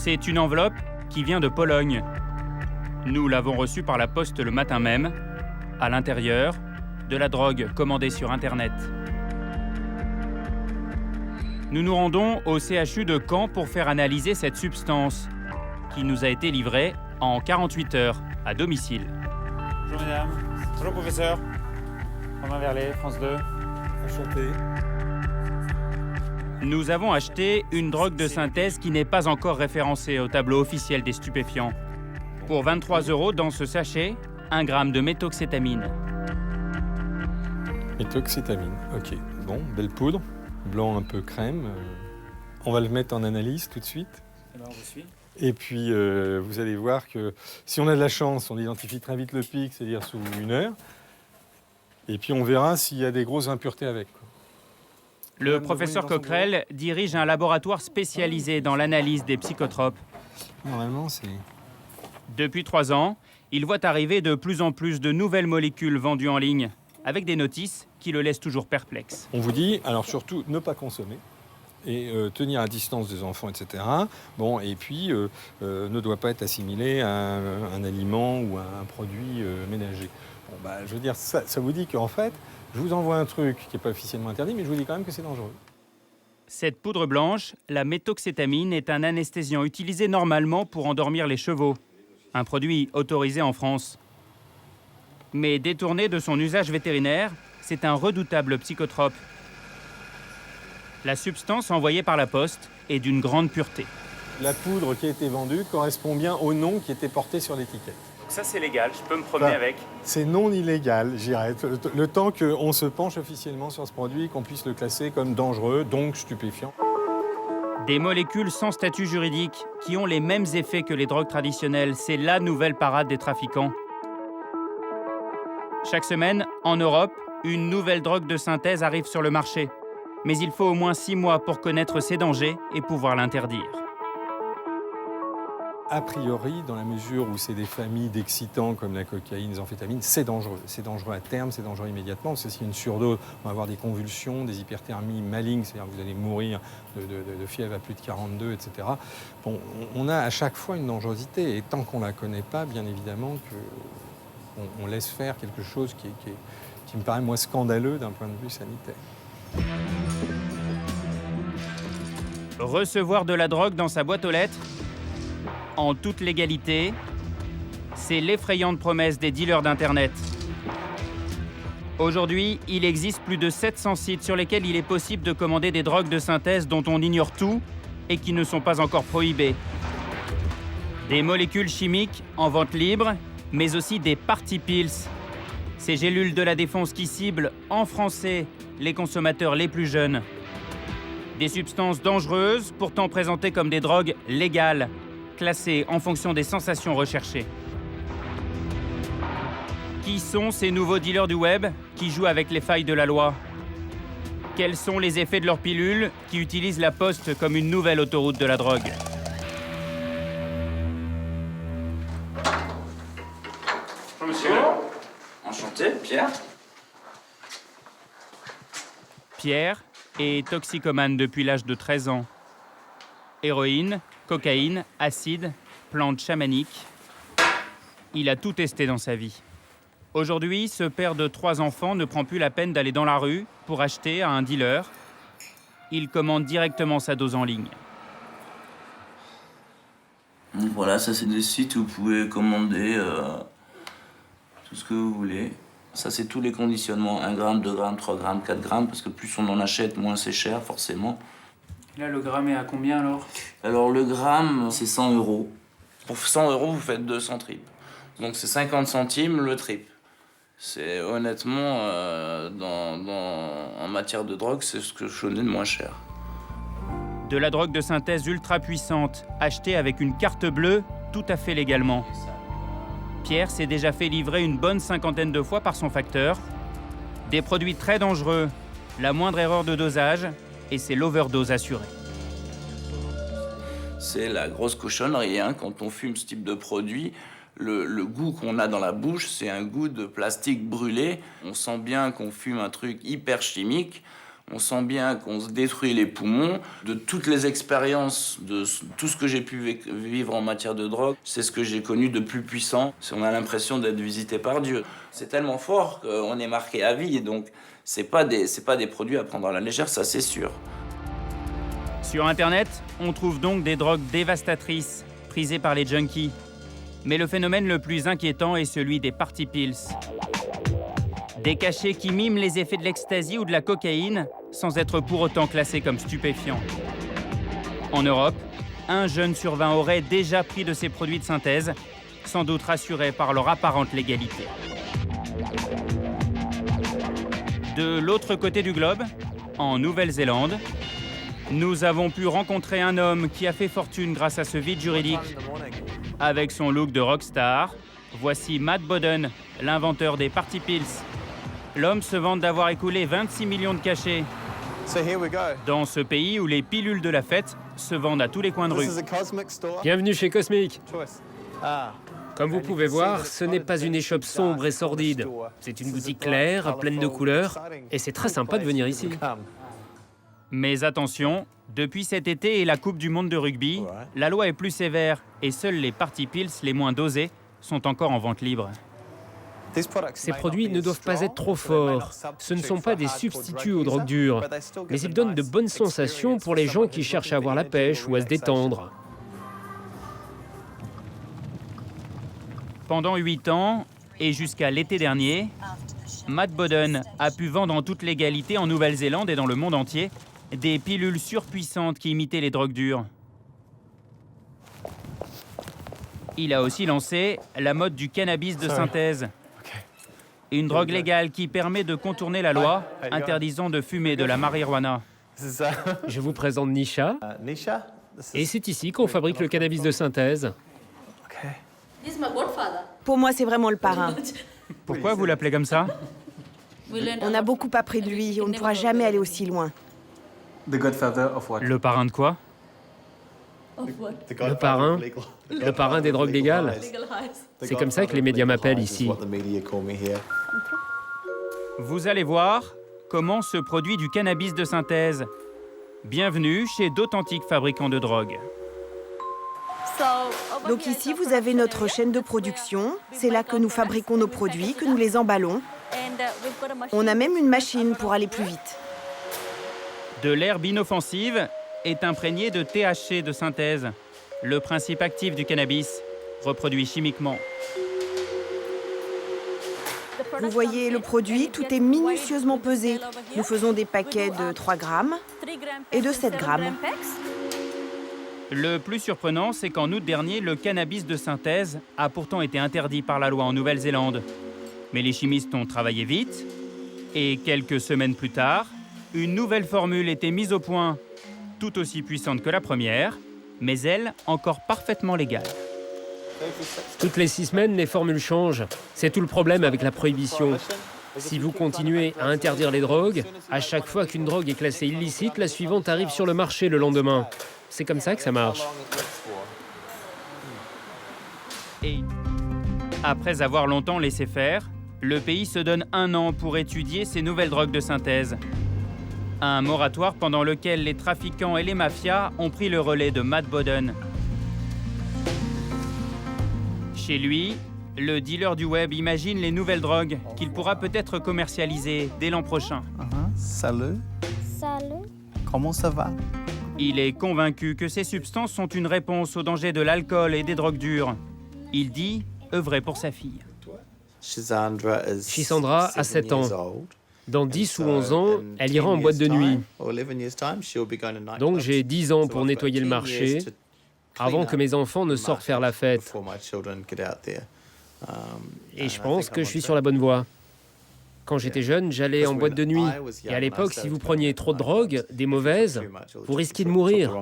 C'est une enveloppe qui vient de Pologne. Nous l'avons reçue par la poste le matin même. À l'intérieur, de la drogue commandée sur Internet. Nous nous rendons au CHU de Caen pour faire analyser cette substance qui nous a été livrée en 48 heures à domicile. Bonjour mesdames. Bonjour professeur. Romain Verlet, France 2. Enchanté. Nous avons acheté une drogue de synthèse qui n'est pas encore référencée au tableau officiel des stupéfiants. Pour 23 € dans ce sachet, 1 gramme de méthoxétamine. Méthoxétamine, ok. Bon, belle poudre, blanc un peu crème. On va le mettre en analyse tout de suite. Alors on vous suit. Et puis vous allez voir que si on a de la chance, on identifie très vite le pic, c'est-à-dire sous 1 heure. Et puis on verra s'il y a des grosses impuretés avec, quoi. Le professeur Coquerel dirige un laboratoire spécialisé dans l'analyse des psychotropes. Normalement, c'est... Depuis 3 ans, il voit arriver de plus en plus de nouvelles molécules vendues en ligne, avec des notices qui le laissent toujours perplexe. On vous dit, alors surtout, ne pas consommer et tenir à distance des enfants, etc. Bon, et puis, ne doit pas être assimilé à un aliment ou à un produit ménager. Bon, bah, je veux dire, ça vous dit qu'en fait, je vous envoie un truc qui n'est pas officiellement interdit, mais je vous dis quand même que c'est dangereux. Cette poudre blanche, la méthoxétamine, est un anesthésiant utilisé normalement pour endormir les chevaux. Un produit autorisé en France. Mais détourné de son usage vétérinaire, c'est un redoutable psychotrope. La substance envoyée par la poste est d'une grande pureté. La poudre qui a été vendue correspond bien au nom qui était porté sur l'étiquette. Ça c'est légal, je peux me promener avec. C'est non illégal, j'irai. Le temps qu'on se penche officiellement sur ce produit, qu'on puisse le classer comme dangereux, donc stupéfiant. Des molécules sans statut juridique qui ont les mêmes effets que les drogues traditionnelles, c'est la nouvelle parade des trafiquants. Chaque semaine, en Europe, une nouvelle drogue de synthèse arrive sur le marché. Mais il faut au moins 6 mois pour connaître ses dangers et pouvoir l'interdire. A priori, dans la mesure où c'est des familles d'excitants comme la cocaïne, les amphétamines, c'est dangereux. C'est dangereux à terme, c'est dangereux immédiatement. Parce que s'il y a une surdose, on va avoir des convulsions, des hyperthermies malignes, c'est-à-dire que vous allez mourir de fièvre à plus de 42, etc. Bon, on a à chaque fois une dangerosité. Et tant qu'on ne la connaît pas, bien évidemment, on laisse faire quelque chose qui me paraît, moi, scandaleux d'un point de vue sanitaire. Recevoir de la drogue dans sa boîte aux lettres, en toute légalité, c'est l'effrayante promesse des dealers d'Internet. Aujourd'hui, il existe plus de 700 sites sur lesquels il est possible de commander des drogues de synthèse dont on ignore tout et qui ne sont pas encore prohibées. Des molécules chimiques en vente libre, mais aussi des party pills. Ces gélules de la défense qui ciblent, en français, les consommateurs les plus jeunes. Des substances dangereuses, pourtant présentées comme des drogues légales, classées en fonction des sensations recherchées. Qui sont ces nouveaux dealers du web qui jouent avec les failles de la loi? Quels sont les effets de leurs pilules qui utilisent la poste comme une nouvelle autoroute de la drogue? Bonjour monsieur. Enchanté, Pierre. Pierre est toxicomane depuis l'âge de 13 ans. Héroïne, cocaïne, acide, plantes chamaniques. Il a tout testé dans sa vie. Aujourd'hui, ce père de 3 enfants ne prend plus la peine d'aller dans la rue pour acheter à un dealer. Il commande directement sa dose en ligne. Donc voilà, ça c'est des sites où vous pouvez commander tout ce que vous voulez. Ça c'est tous les conditionnements, 1 gramme, 2 grammes, 3 grammes, 4 grammes, parce que plus on en achète, moins c'est cher forcément. Là le gramme est à combien alors? Alors le gramme, c'est 100 €. Pour 100 €, vous faites 200 tripes. Donc c'est 50 centimes le trip. C'est honnêtement, en matière de drogue, c'est ce que je connais de moins cher. De la drogue de synthèse ultra puissante, achetée avec une carte bleue, tout à fait légalement. Pierre s'est déjà fait livrer une bonne 50aine de fois par son facteur. Des produits très dangereux, la moindre erreur de dosage, et c'est l'overdose assurée. C'est la grosse cochonnerie, hein. Quand on fume ce type de produit, le goût qu'on a dans la bouche, c'est un goût de plastique brûlé. On sent bien qu'on fume un truc hyper chimique. On sent bien qu'on se détruit les poumons. De toutes les expériences, de tout ce que j'ai pu vivre en matière de drogue, c'est ce que j'ai connu de plus puissant. On a l'impression d'être visité par Dieu. C'est tellement fort qu'on est marqué à vie. Donc, c'est pas des produits à prendre à la légère, ça c'est sûr. Sur Internet, on trouve donc des drogues dévastatrices, prisées par les junkies. Mais le phénomène le plus inquiétant est celui des party pills. Des cachets qui miment les effets de l'ecstasy ou de la cocaïne, sans être pour autant classés comme stupéfiants. En Europe, 1 jeune sur 20 aurait déjà pris de ces produits de synthèse, sans doute rassurés par leur apparente légalité. De l'autre côté du globe, en Nouvelle-Zélande, nous avons pu rencontrer un homme qui a fait fortune grâce à ce vide juridique. Avec son look de rockstar, voici Matt Bodden, l'inventeur des party pills. L'homme se vante d'avoir écoulé 26 millions de cachets. Dans ce pays où les pilules de la fête se vendent à tous les coins de rue. Bienvenue chez Cosmic. Comme vous pouvez voir, ce n'est pas une échoppe sombre et sordide. C'est une boutique claire, pleine de couleurs, et c'est très sympa de venir ici. Mais attention, depuis cet été et la Coupe du Monde de rugby, la loi est plus sévère et seuls les party pills les moins dosés sont encore en vente libre. Ces produits ne doivent pas être trop forts. Ce ne sont pas des substituts aux drogues dures, mais ils donnent de bonnes sensations pour les gens qui cherchent à avoir la pêche ou à se détendre. Pendant 8 ans, et jusqu'à l'été dernier, Matt Bodden a pu vendre en toute légalité en Nouvelle-Zélande et dans le monde entier des pilules surpuissantes qui imitaient les drogues dures. Il a aussi lancé la mode du cannabis de synthèse. Une drogue légale qui permet de contourner la loi interdisant de fumer de la marijuana. Je vous présente Nisha, et c'est ici qu'on fabrique le cannabis de synthèse. Pour moi, c'est vraiment le parrain. Pourquoi vous l'appelez comme ça? On a beaucoup appris de lui, on ne pourra jamais aller aussi loin. Le parrain de quoi? Le parrain des drogues légales. C'est comme ça que les médias m'appellent ici. Vous allez voir comment se produit du cannabis de synthèse. Bienvenue chez d'authentiques fabricants de drogue. Donc ici, vous avez notre chaîne de production. C'est là que nous fabriquons nos produits, que nous les emballons. On a même une machine pour aller plus vite. De l'herbe inoffensive est imprégné de THC de synthèse, le principe actif du cannabis, reproduit chimiquement. Vous voyez le produit, tout est minutieusement pesé. Nous faisons des paquets de 3 grammes et de 7 grammes. Le plus surprenant, c'est qu'en août dernier, le cannabis de synthèse a pourtant été interdit par la loi en Nouvelle-Zélande. Mais les chimistes ont travaillé vite, et quelques semaines plus tard, une nouvelle formule était mise au point, tout aussi puissante que la première, mais elle encore parfaitement légale. Toutes les 6 semaines, les formules changent. C'est tout le problème avec la prohibition. Si vous continuez à interdire les drogues, à chaque fois qu'une drogue est classée illicite, la suivante arrive sur le marché le lendemain. C'est comme ça que ça marche. Et après avoir longtemps laissé faire, le pays se donne 1 an pour étudier ces nouvelles drogues de synthèse. Un moratoire pendant lequel les trafiquants et les mafias ont pris le relais de Matt Bodden. Chez lui, le dealer du web imagine les nouvelles drogues qu'il pourra peut-être commercialiser dès l'an prochain. Salut. Comment ça va? Il est convaincu que ces substances sont une réponse aux dangers de l'alcool et des drogues dures. Il dit œuvrer pour sa fille. Chisandra a 7 ans. Dans 10 ou 11 ans, elle ira en boîte de nuit. Donc j'ai 10 ans pour nettoyer le marché avant que mes enfants ne sortent faire la fête. Et je pense que je suis sur la bonne voie. Quand j'étais jeune, j'allais en boîte de nuit. Et à l'époque, si vous preniez trop de drogue, des mauvaises, vous risquiez de mourir.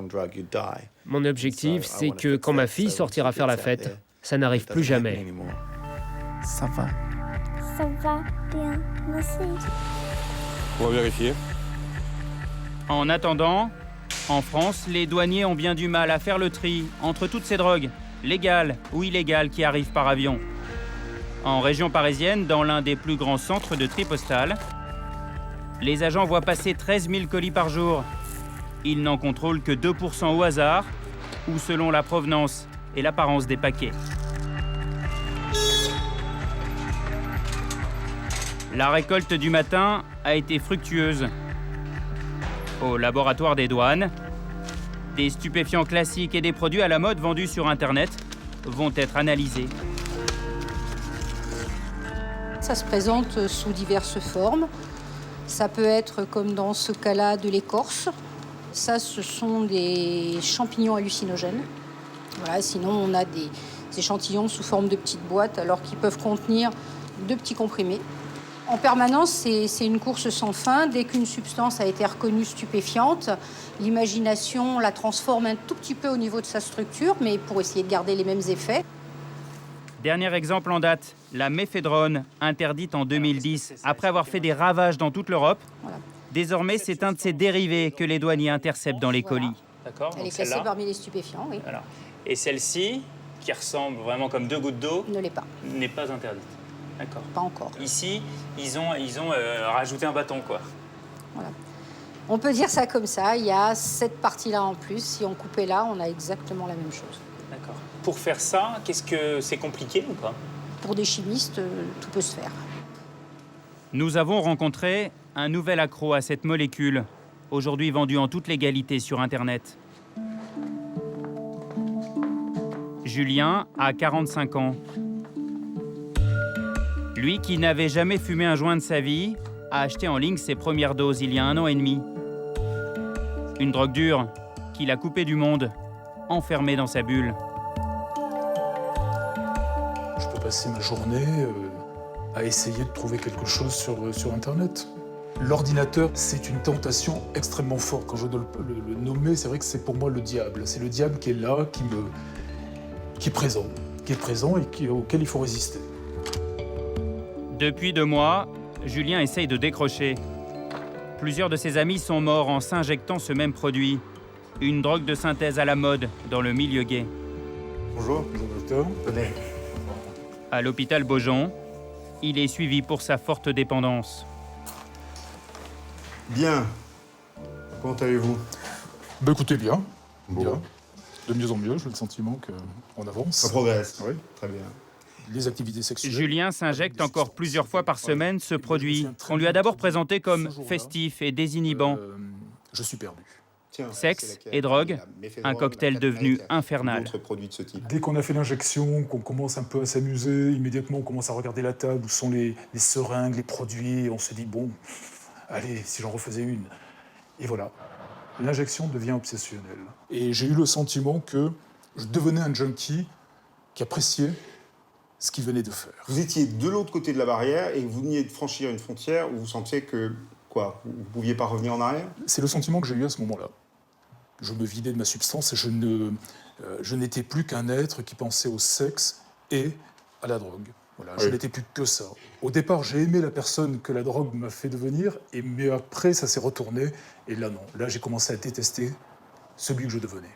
Mon objectif, c'est que quand ma fille sortira faire la fête, ça n'arrive plus jamais. Ça va. Ça va bien, merci. On va vérifier. En attendant, en France, les douaniers ont bien du mal à faire le tri entre toutes ces drogues, légales ou illégales, qui arrivent par avion. En région parisienne, dans l'un des plus grands centres de tri postal, Les agents voient passer 13 000 colis par jour. Ils n'en contrôlent que 2% au hasard ou selon la provenance et l'apparence des paquets. La récolte du matin a été fructueuse. Au laboratoire des douanes, des stupéfiants classiques et des produits à la mode vendus sur Internet vont être analysés. Ça se présente sous diverses formes. Ça peut être, comme dans ce cas-là, de l'écorce. Ça, ce sont des champignons hallucinogènes. Voilà, sinon, on a des échantillons sous forme de petites boîtes, alors qu'ils peuvent contenir de petits comprimés. En permanence, c'est une course sans fin. Dès qu'une substance a été reconnue stupéfiante, l'imagination la transforme un tout petit peu au niveau de sa structure, mais pour essayer de garder les mêmes effets. Dernier exemple en date, la méphédrone, interdite en 2010, après avoir fait des ravages dans toute l'Europe. Voilà. Désormais, c'est un de ses dérivés que les douaniers interceptent dans les colis. D'accord. Elle est classée parmi les stupéfiants, oui. Voilà. Et celle-ci, qui ressemble vraiment comme 2 gouttes d'eau, ne l'est pas. N'est pas interdite. D'accord. Pas encore. Ici, ils ont rajouté un bâton, quoi. Voilà. On peut dire ça comme ça. Il y a cette partie-là en plus. Si on coupait là, on a exactement la même chose. D'accord. Pour faire ça, qu'est-ce que c'est compliqué ou pas? Pour des chimistes, tout peut se faire. Nous avons rencontré un nouvel accro à cette molécule, aujourd'hui vendue en toute légalité sur Internet. Julien a 45 ans. Lui, qui n'avait jamais fumé un joint de sa vie, a acheté en ligne ses premières doses il y a 1 an et demi. Une drogue dure qui l'a coupé du monde, enfermé dans sa bulle. Je peux passer ma journée à essayer de trouver quelque chose sur Internet. L'ordinateur, c'est une tentation extrêmement forte. Quand je dois le nommer, c'est vrai que c'est pour moi le diable. C'est le diable qui est là, qui est présent et auquel il faut résister. Depuis 2 mois, Julien essaye de décrocher. Plusieurs de ses amis sont morts en s'injectant ce même produit. Une drogue de synthèse à la mode dans le milieu gay. Bonjour, docteur. À l'hôpital Beaujon, il est suivi pour sa forte dépendance. Bien. Comment allez-vous? Écoutez, bien. Bon. Bien. De mieux en mieux, j'ai le sentiment qu'on avance. Ça progresse. Oui. Très bien. Les activités sexuelles. Julien s'injecte encore plusieurs fois par semaine ce produit. On lui a d'abord présenté comme festif et désinhibant. Je suis perdu. Sexe et drogue, un cocktail devenu infernal. Dès qu'on a fait l'injection, qu'on commence un peu à s'amuser, immédiatement on commence à regarder la table où sont les seringues, les produits, et on se dit bon, allez, si j'en refaisais une. Et voilà, l'injection devient obsessionnelle. Et j'ai eu le sentiment que je devenais un junkie qui appréciait ce qu'il venait de faire. Vous étiez de l'autre côté de la barrière et vous veniez de franchir une frontière où vous sentiez que, quoi, vous ne pouviez pas revenir en arrière? C'est le sentiment que j'ai eu à ce moment-là. Je me vidais de ma substance et je n'étais plus qu'un être qui pensait au sexe et à la drogue. Voilà, oui. Je n'étais plus que ça. Au départ, j'ai aimé la personne que la drogue m'a fait devenir, mais après, ça s'est retourné. Et là, non. Là, j'ai commencé à détester celui que je devenais.